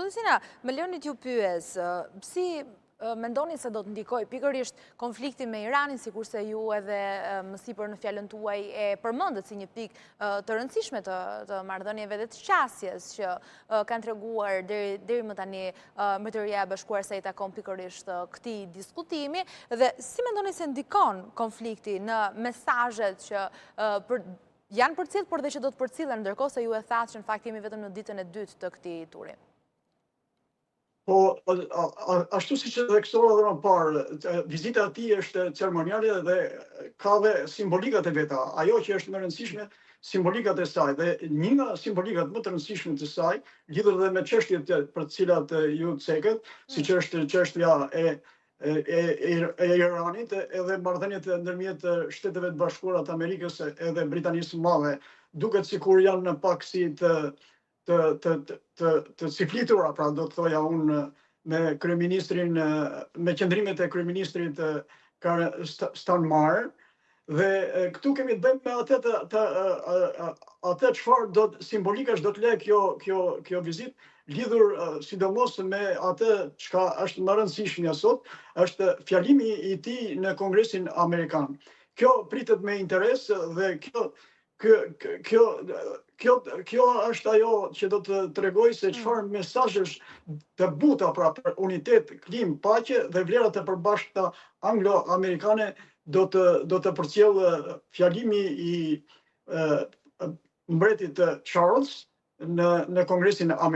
Zotësina, më lëni t'ju pyes, si mendoni se do të ndikoj pikërisht konflikti me Iranin, sikurse ju edhe më sipër në fjalën tuaj e përmendët si një pikë të rëndësishme të marrëdhënieve dhe të qasjes që kanë treguar deri më tani Mbretëria e Bashkuar sa i takon pikërisht këtij diskutimi, dhe si mendoni se ndikon konflikti në mesazhet që janë përcjell, por dhe që do të përcillen, ndërkohë se ju e thatë që në fakt jemi vetëm në ditën e dytë të këtij turi? Po, ashtu si që dhe kësora dhe më parë, vizita ati është ceremoniale dhe ka dhe simbolikat e veta. Ajo që është më rëndësishme, simbolikat e saj. Dhe një nga simbolikat më të rëndësishme të saj, lidhur dhe me çështjet për të cilat ju cekët, siç është çështja e Iranit edhe marrëdhëniet ndërmjet Shteteve të Bashkuara të Amerikës edhe Britanisë së Madhe, duket sikur janë në pak si të ciflitura, pra do të thoja unë, me kryeministrin, me qëndrimet e kryeministrit Starmer, dhe këtu kemi të bëjmë me atë çfarë do të simbolikash do të lë kjo vizitë, lidhur sidomos me atë çka është më rëndësishmja sot, është fjalimi i tij në Kongresin Amerikan. Kjo pritet me interes dhe kjo është ajo që do të tregoj se çfarë mesazhesh të buta pra për unitet, klim, paqe dhe vlerat e përbashkëta anglo-amerikane do të përcjellë fjalimi i mbretit Charles në Kongresin Amerikan.